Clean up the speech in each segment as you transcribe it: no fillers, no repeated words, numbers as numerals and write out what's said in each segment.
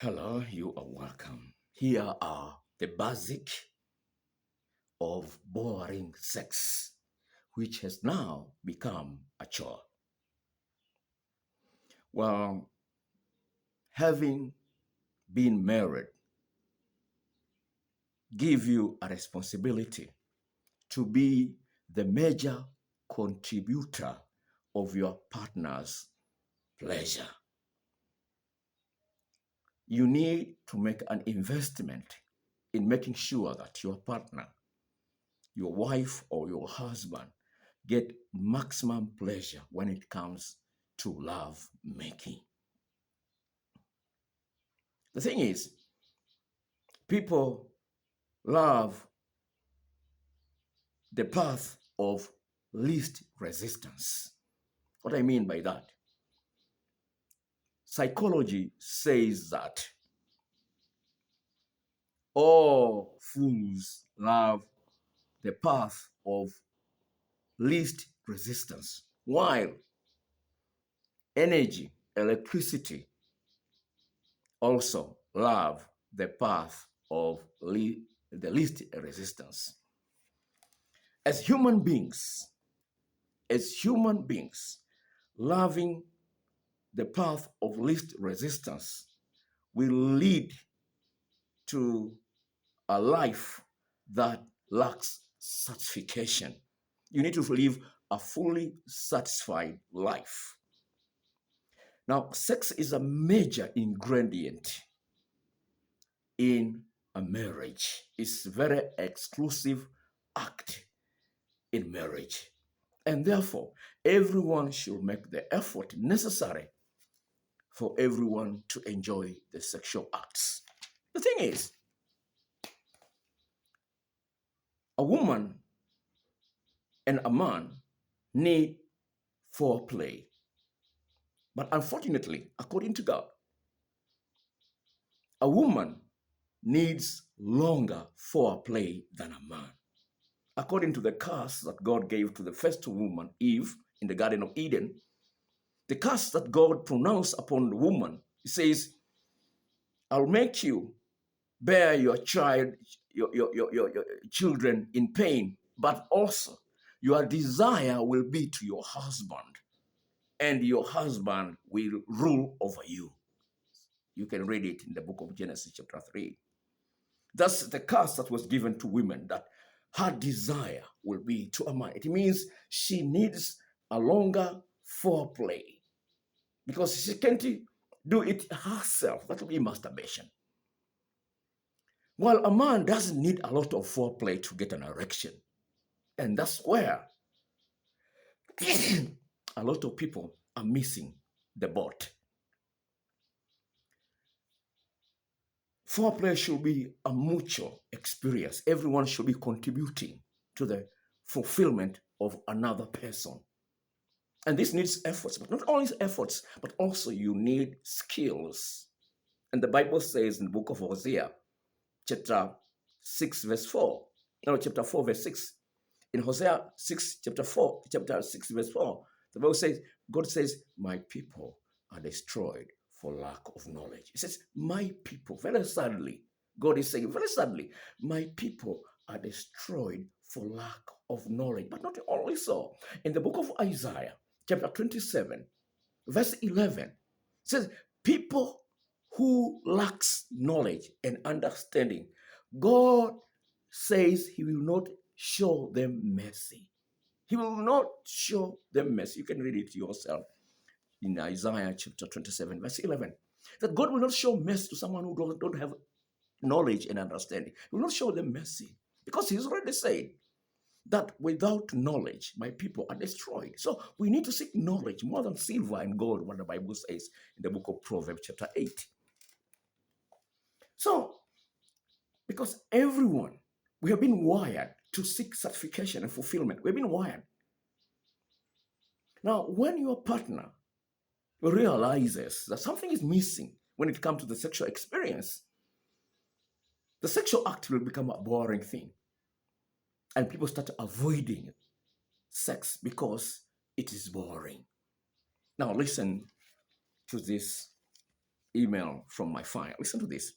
Hello, you are welcome. Here are the basic of boring sex, which has now become a chore. Well, having been married give you a responsibility to be the major contributor of your partner's pleasure. You need to make an investment in making sure that your partner, your wife or your husband, get maximum pleasure when it comes to love making. The thing is, people love the path of least resistance. What I mean by that, psychology says that all fools love the path of least resistance, while energy, electricity also love the path of the least resistance. As human beings, as human beings, loving the path of least resistance will lead to a life that lacks satisfaction. You need to live a fully satisfied life. Now, sex is a major ingredient in a marriage. It's a very exclusive act in marriage. And therefore, everyone should make the effort necessary for everyone to enjoy the sexual acts. The thing is, a woman and a man need foreplay. But unfortunately, according to God, a woman needs longer foreplay than a man. According to the curse that God gave to the first woman, Eve, in the Garden of Eden, the curse that God pronounced upon the woman, he says, I'll make you bear your child, your children in pain, but also your desire will be to your husband, and your husband will rule over you. You can read it in the book of Genesis, chapter 3. That's the curse that was given to women, that her desire will be to a man. It means she needs a longer foreplay because she can't do it herself. That will be masturbation. While a man doesn't need a lot of foreplay to get an erection. And that's where a lot of people are missing the boat. Foreplay should be a mutual experience. Everyone should be contributing to the fulfillment of another person. And this needs efforts, but not only efforts, but also you need skills. And the Bible says in the book of Hosea, chapter 6, verse 4, no, chapter 4, verse 6. In Hosea 6, chapter 6, verse 4, the Bible says, God says, my people are destroyed for lack of knowledge. It says, my people, very sadly, God is saying, very sadly, my people are destroyed for lack of knowledge. But not only so. In the book of Isaiah, chapter 27, verse 11, it says, people who lacks knowledge and understanding, God says he will not show them mercy. He will not show them mercy. You can read it yourself in Isaiah chapter 27, verse 11. That God will not show mercy to someone who don't have knowledge and understanding. He will not show them mercy because he's already said that without knowledge, my people are destroyed. So we need to seek knowledge more than silver and gold, what the Bible says in the book of Proverbs chapter 8. So, because everyone, we have been wired to seek satisfaction and fulfillment. We've been wired. Now, when your partner realizes that something is missing when it comes to the sexual experience, the sexual act will become a boring thing. And people start avoiding sex because it is boring. Now, listen to this email from my file. Listen to this.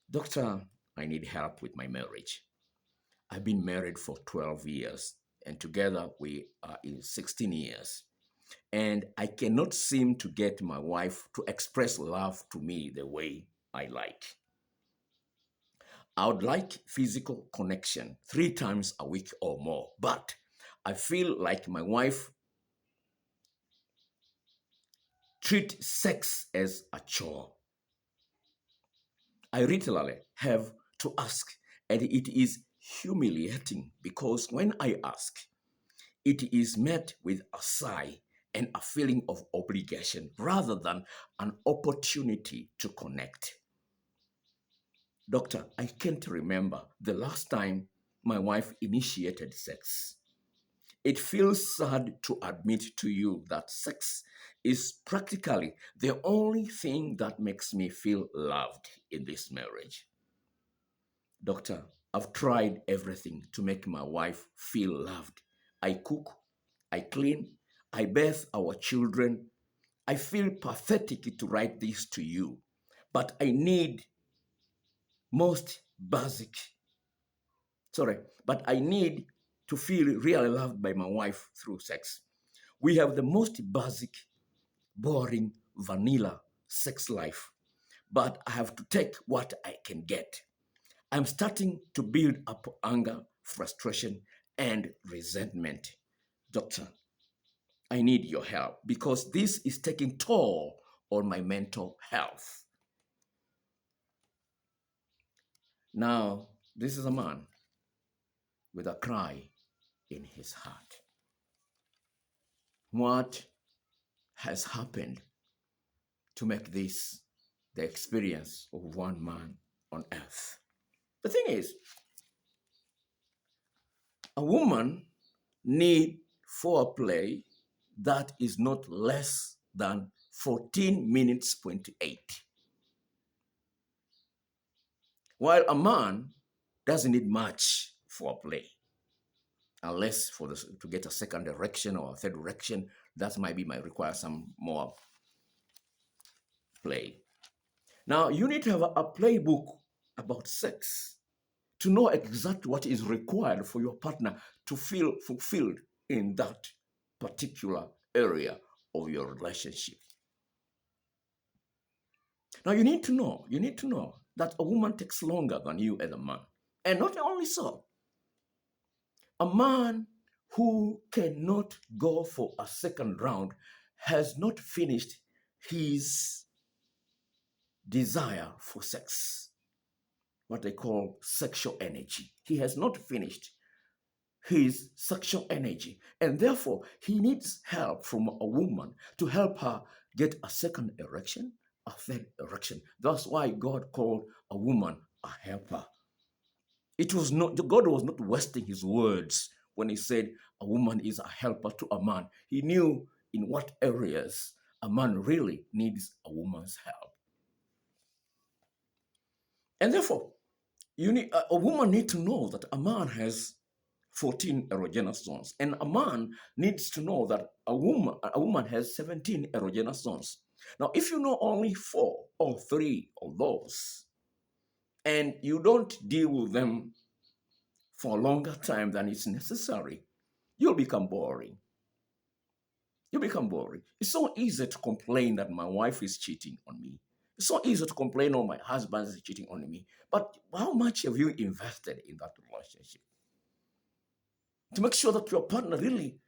Doctor, I need help with my marriage. I've been married for 12 years, and together we are in 16 years. And I cannot seem to get my wife to express love to me the way I like. I would like physical connection 3 times a week or more, but I feel like my wife treats sex as a chore. I regularly have to ask, and it is humiliating because when I ask, it is met with a sigh and a feeling of obligation rather than an opportunity to connect. Doctor, I can't remember the last time my wife initiated sex. It feels sad to admit to you that sex is practically the only thing that makes me feel loved in this marriage. Doctor, I've tried everything to make my wife feel loved. I cook, I clean, I bathe our children. I feel pathetic to write this to you, but I need most basic, sorry, but I need to feel really loved by my wife through sex. We have the most basic, boring, vanilla sex life, but I have to take what I can get. I'm starting to build up anger, frustration, and resentment. Doctor, I need your help because this is taking toll on my mental health. Now, this is a man with a cry in his heart. What has happened to make this the experience of one man on earth? The thing is, a woman need foreplay that is not less than 14 minutes 28. While a man doesn't need much foreplay, unless to get a second erection or a third erection, that might require some more play. Now, you need to have a playbook about sex to know exactly what is required for your partner to feel fulfilled in that particular area of your relationship. Now, you need to know that a woman takes longer than you as a man. And not only so, a man who cannot go for a second round has not finished his desire for sex, what they call sexual energy. He has not finished his sexual energy, and therefore he needs help from a woman to help her get a second erection, a third erection. That's why God called a woman a helper. It was not, God was not wasting his words when he said a woman is a helper to a man. He knew in what areas a man really needs a woman's help. And therefore, a woman needs to know that a man has 14 erogenous zones, and a man needs to know that a woman has 17 erogenous zones. Now, if you know only 4 or 3 of those, and you don't deal with them for a longer time than is necessary, you'll become boring. You become boring. It's so easy to complain that my wife is cheating on me. It's so easy to complain, oh, my husband is cheating on me. But how much have you invested in that relationship? To make sure that your partner really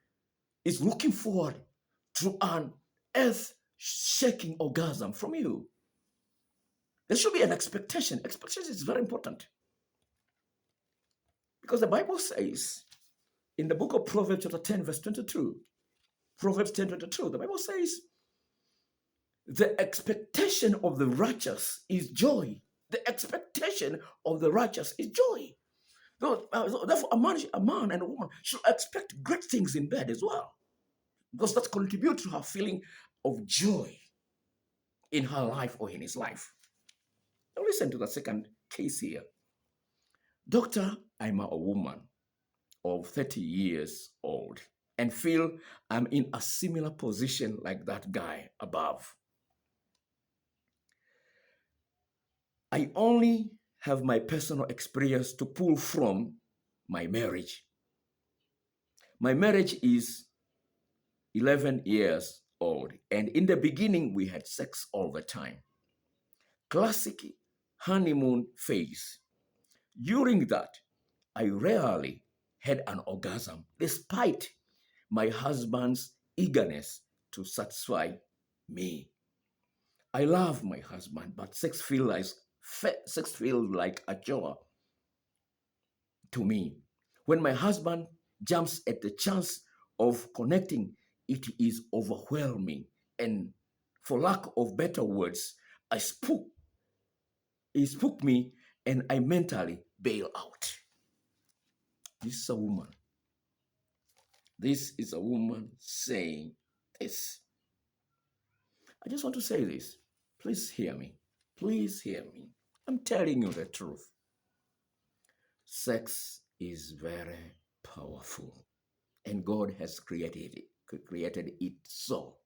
is looking forward to an earth-shaking orgasm from you. There should be an expectation. Expectation is very important. Because the Bible says in the book of Proverbs chapter 10, verse 22, Proverbs 10:22, the Bible says, the expectation of the righteous is joy. The expectation of the righteous is joy. Therefore, a man and a woman should expect great things in bed as well, because that contributes to her feeling of joy in her life or in his life. Now listen to the second case here. Doctor, I'm a woman of 30 years old and feel I'm in a similar position like that guy above. I only have my personal experience to pull from my marriage. My marriage is 11 years old, and in the beginning, we had sex all the time. Classic honeymoon phase. During that, I rarely had an orgasm, despite my husband's eagerness to satisfy me. I love my husband, but sex feels like a chore to me. When my husband jumps at the chance of connecting, it is overwhelming. And for lack of better words, I spook, it spooked me and I mentally bail out. This is a woman. This is a woman saying this. I just want to say this. Please hear me. Please hear me. I'm telling you the truth. Sex is very powerful, and God has created it so.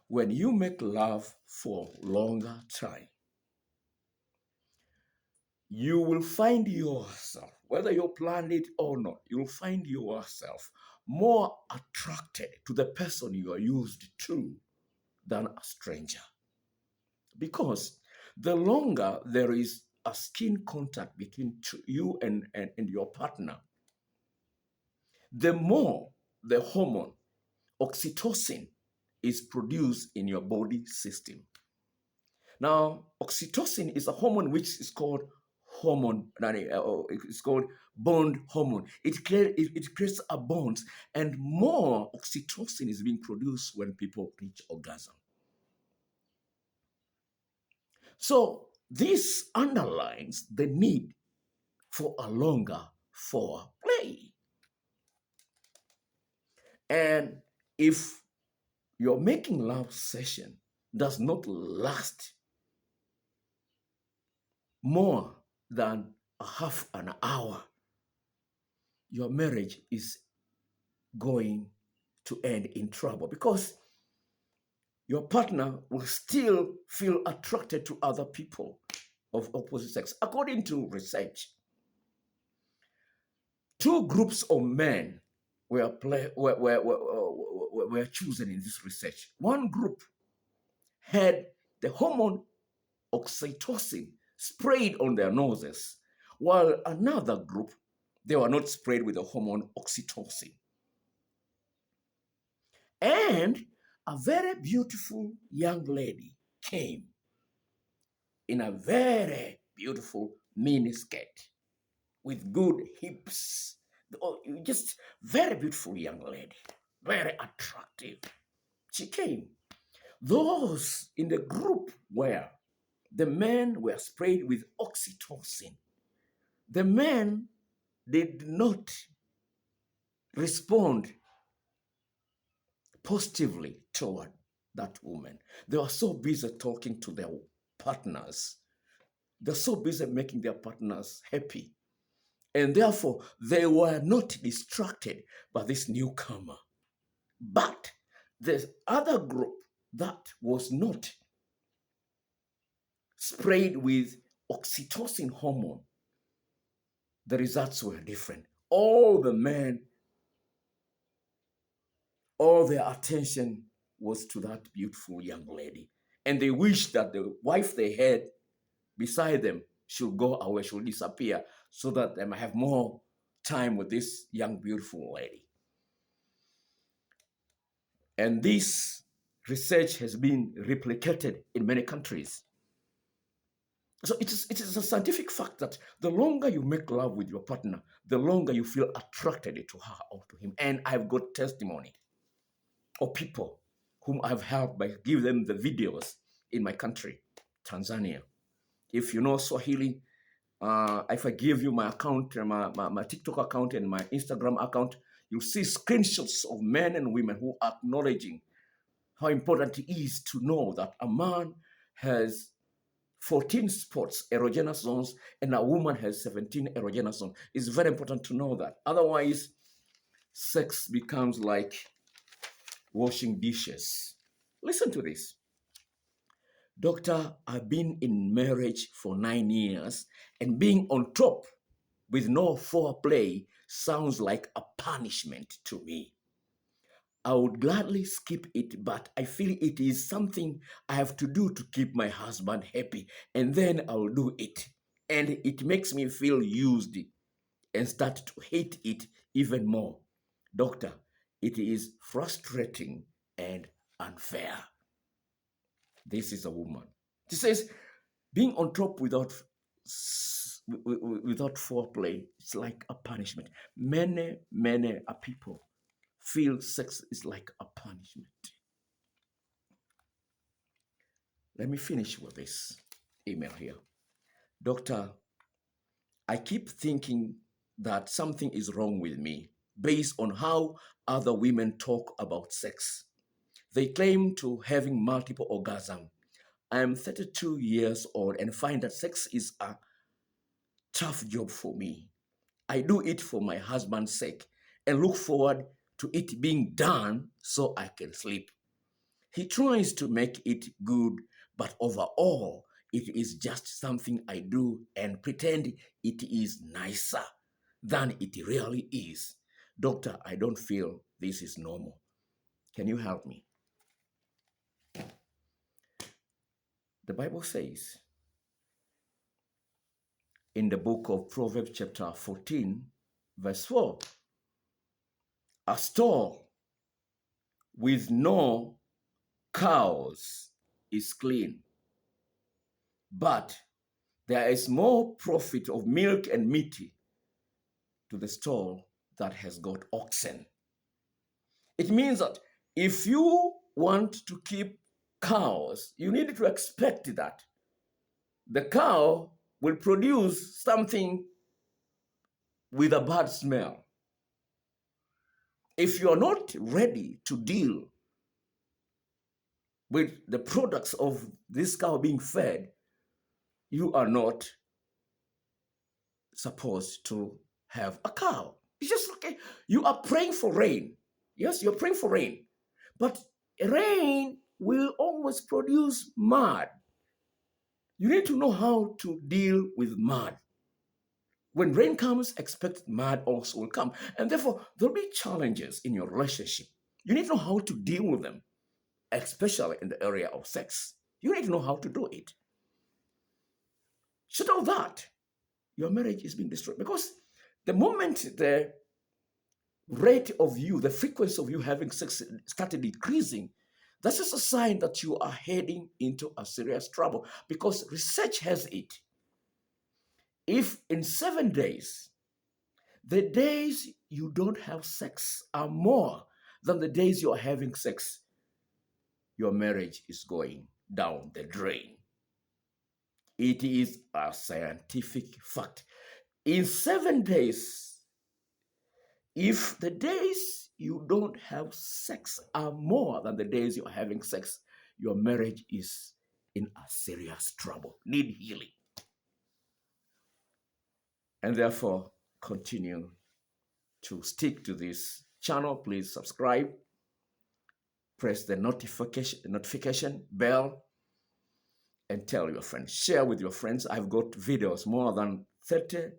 When you make love for longer time, you will find yourself, whether you planned it or not, you'll find yourself more attracted to the person you are used to than a stranger. Because the longer there is a skin contact between you and your partner, the more the hormone oxytocin is produced in your body system. Now, oxytocin is a hormone which is called it's called bond hormone. It creates a bond, and more oxytocin is being produced when people reach orgasm. So this underlines the need for a longer foreplay. And if your making love session does not last more than a half an hour, your marriage is going to end in trouble because your partner will still feel attracted to other people of opposite sex. According to research, two groups of men were chosen in this research. One group had the hormone oxytocin sprayed on their noses, while another group, they were not sprayed with the hormone oxytocin. And a very beautiful young lady came in a very beautiful miniskirt with good hips. Just very beautiful young lady, very attractive. She came. Those in the group where the men were sprayed with oxytocin, the men did not respond positively toward that woman. They were so busy talking to their partners. They're so busy making their partners happy. And therefore, they were not distracted by this newcomer. But the other group that was not sprayed with oxytocin hormone, the results were different. All the men, all their attention was to that beautiful young lady. And they wished that the wife they had beside them should go away, should disappear, so that they might have more time with this young, beautiful lady. And this research has been replicated in many countries. So it is a scientific fact that the longer you make love with your partner, the longer you feel attracted to her or to him. And I've got testimony of people whom I've helped by giving them the videos in my country, Tanzania. If you know Swahili, if I give you my account, my TikTok account and my Instagram account, you'll see screenshots of men and women who are acknowledging how important it is to know that a man has 14 spots, erogenous zones, and a woman has 17 erogenous zones. It's very important to know that. Otherwise, sex becomes like washing dishes. Listen to this. Doctor, I've been in marriage for 9 years, and being on top with no foreplay sounds like a punishment to me. I would gladly skip it, but I feel it is something I have to do to keep my husband happy, and then I'll do it. And it makes me feel used and start to hate it even more. Doctor, it is frustrating and unfair. This is a woman. She says, being on top without foreplay, it's like a punishment. Many people feel sex is like a punishment. Let me finish with this email here. Doctor, I keep thinking that something is wrong with me based on how other women talk about sex. They claim to having multiple orgasms. I am 32 years old and find that sex is a tough job for me. I do it for my husband's sake and look forward to it being done so I can sleep. He tries to make it good, but overall, it is just something I do and pretend it is nicer than it really is. Doctor, I don't feel this is normal. Can you help me? The Bible says in the book of Proverbs, chapter 14, verse 4, a stall with no cows is clean, but there is more profit of milk and meat to the stall that has got oxen. It means that if you want to keep cows, you need to expect that the cow will produce something with a bad smell. If you are not ready to deal with the products of this cow being fed, you are not supposed to have a cow. It's just okay. You are praying for rain. Yes, you're praying for rain. But rain will always produce mud. You need to know how to deal with mud. When rain comes, expect mud also will come. And therefore, there'll be challenges in your relationship. You need to know how to deal with them, especially in the area of sex. You need to know how to do it. Short of that, your marriage is being destroyed. Because the moment the rate of you, the frequency of you having sex started decreasing, that's just a sign that you are heading into a serious trouble. Because research has it. If in 7 days, the days you don't have sex are more than the days you're having sex, your marriage is going down the drain. It is a scientific fact. In 7 days, if the days you don't have sex are more than the days you're having sex, your marriage is in a serious trouble, need healing. And therefore, continue to stick to this channel. Please subscribe, press the notification bell, and tell your friends. Share with your friends. I've got videos, more than 30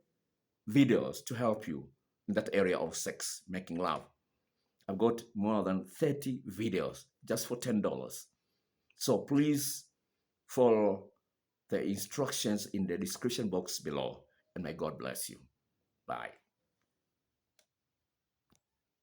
videos to help you in that area of sex, making love. I've got more than 30 videos just for $10. So please follow the instructions in the description box below, and may God bless you. Bye.